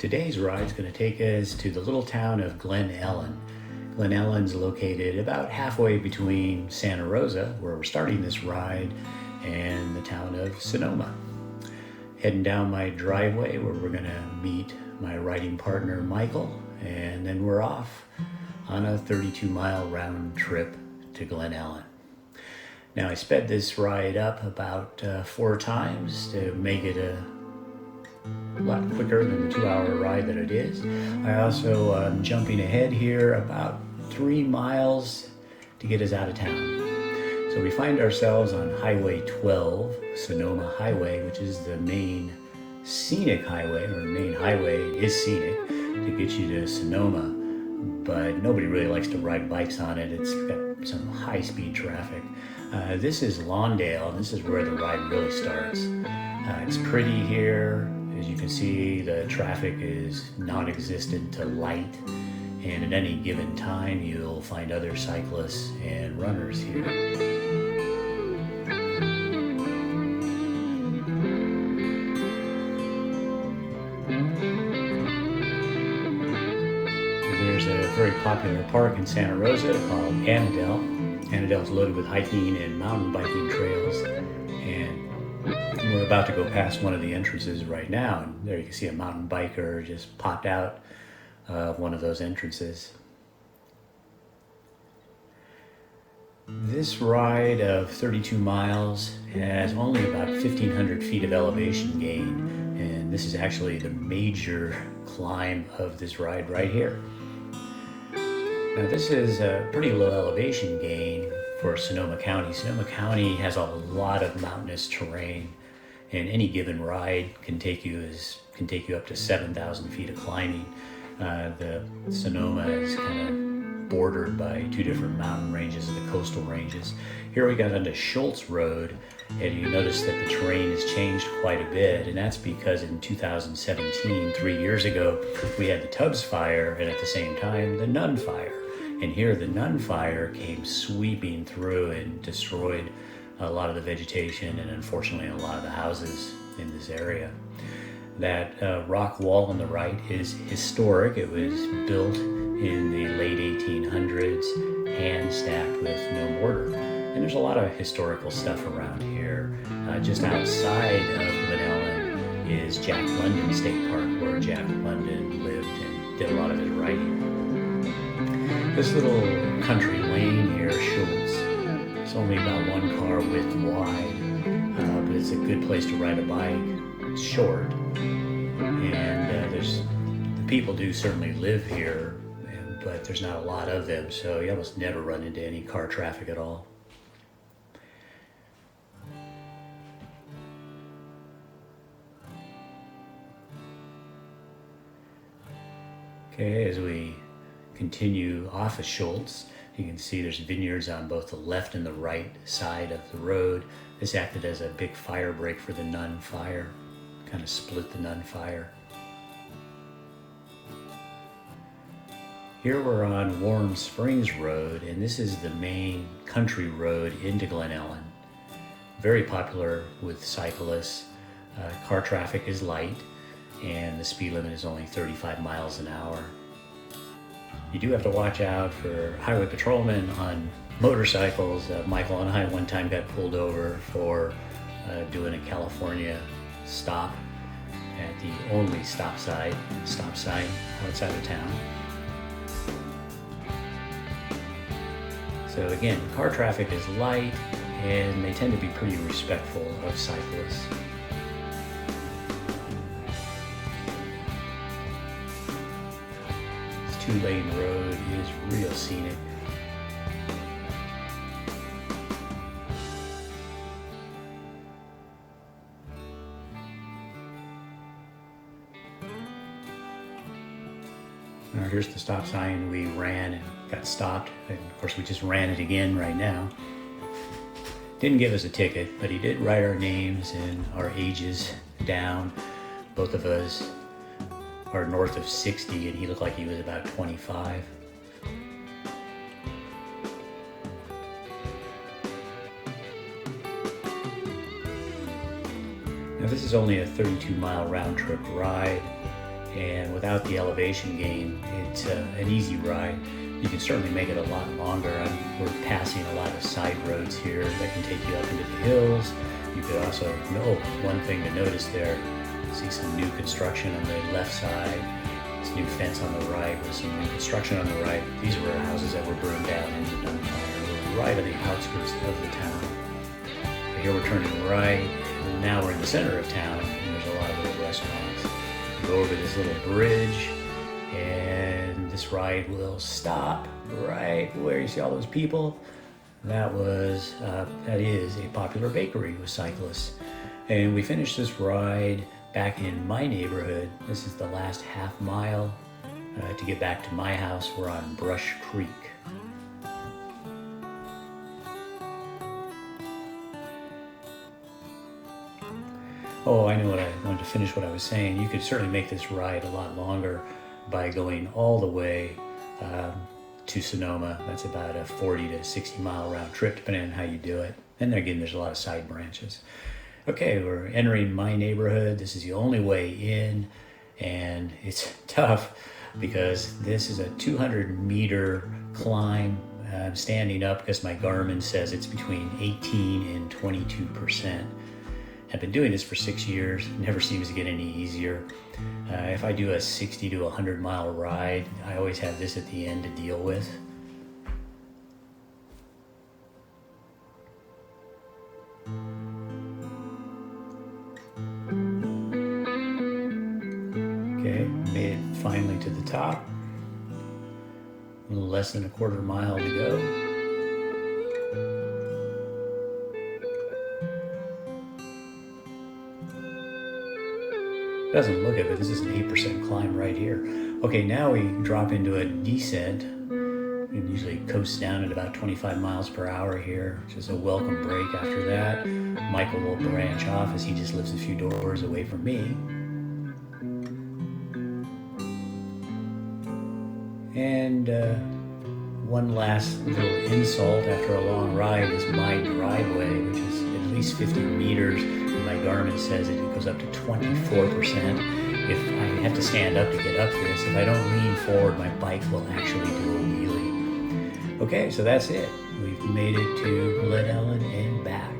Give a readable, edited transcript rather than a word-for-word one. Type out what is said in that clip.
Today's ride is going to take us to the little town of Glen. Glen Ellen's located about halfway between Santa Rosa, where we're starting this ride, and the town of Sonoma. Heading down my driveway where we're going to meet my riding partner Michael, and then we're off on a 32-mile round trip to Glen Ellen. Now I sped this ride up about 4 times to make it a lot quicker than the 2-hour ride that it is. I also am jumping ahead here about 3 miles to get us out of town. So we find ourselves on Highway 12, Sonoma Highway, which is the main scenic highway, or the main highway is scenic to get you to Sonoma, but nobody really likes to ride bikes on it. It's got some high-speed traffic. This is Lawndale, and this is where the ride really starts. It's pretty here. As you can see, the traffic is non-existent to light, and at any given time you'll find other cyclists and runners here. There's a very popular park in Santa Rosa called Annandale. Annandale's loaded with hiking and mountain biking trails, and we're about to go past one of the entrances right now, and there you can see a mountain biker just popped out of one of those entrances. This ride of 32 miles has only about 1,500 feet of elevation gain, and this is actually the major climb of this ride right here. Now this is a pretty low elevation gain for Sonoma County. Sonoma County has a lot of mountainous terrain, and any given ride can take you up to 7,000 feet of climbing. The Sonoma is kind of bordered by 2 different mountain ranges, the coastal ranges. Here we got onto Schultz Road, and you notice that the terrain has changed quite a bit, and that's because in 2017, 3 years ago, we had the Tubbs Fire, and at the same time, the Nun Fire. And here the Nun Fire came sweeping through and destroyed a lot of the vegetation and unfortunately a lot of the houses in this area. That rock wall on the right is historic. It was built in the late 1800s, hand stacked with no mortar. And there's a lot of historical stuff around here. Just outside of Glen Ellen is Jack London State Park, where Jack London lived and did a lot of his writing. This little country lane here, Schultz, it's only about 1 car width wide, but it's a good place to ride a bike. It's short, and the people do certainly live here, but there's not a lot of them, so you almost never run into any car traffic at all. Okay, as we continue off of Schultz, you can see there's vineyards on both the left and the right side of the road. This acted as a big fire break for the Nun Fire, kind of split the Nun Fire. Here we're on Warm Springs Road, and this is the main country road into Glen Ellen. Very popular with cyclists. Car traffic is light, and the speed limit is only 35 miles an hour. You do have to watch out for highway patrolmen on motorcycles. Michael and I one time got pulled over for doing a California stop at the only stop sign outside of town. So again, car traffic is light, and they tend to be pretty respectful of cyclists. This 2-lane road is real scenic. Now here's the stop sign we ran and got stopped, and of course we just ran it again right now. Didn't give us a ticket, but he did write our names and our ages down. Both of us are north of 60, and he looked like he was about 25. Now this is only a 32-mile round-trip ride, and without the elevation gain, it's an easy ride. You can certainly make it a lot longer. We're passing a lot of side roads here that can take you up into the hills. You could also, one thing to notice there, see some new construction on the left side, this new fence on the right with some new construction on the right. These were houses that were burned down and ended on fire. We're right on the outskirts of the town. Here we're turning right, and now we're in the center of town, and there's a lot of little restaurants. We go over this little bridge, and this ride will stop right where you see all those people. That is a popular bakery with cyclists. And we finished this ride back in my neighborhood. This is the last half mile to get back to my house. We're on Brush Creek. Oh, I wanted to finish what I was saying. You could certainly make this ride a lot longer by going all the way to Sonoma. That's about a 40 to 60 mile round trip, depending on how you do it. And again, there's a lot of side branches. Okay, we're entering my neighborhood. This is the only way in, and it's tough because this is a 200-meter climb. I'm standing up because my Garmin says it's between 18 and 22%. I've been doing this for 6 years. It never seems to get any easier. If I do a 60 to 100 mile ride, I always have this at the end to deal with. Okay, made it finally to the top. A little less than a quarter mile to go. Doesn't look it, but this is an 8% climb right here. Okay, now we drop into a descent. We usually coast down at about 25 miles per hour here, which is a welcome break after that. Michael will branch off as he just lives a few doors away from me. And one last little insult after a long ride is my driveway, which is at least 50 meters. My Garmin says it goes up to 24%. If I have to stand up to get up this, if I don't lean forward, my bike will actually do a wheelie. Okay, so that's it. We've made it to Glen and back.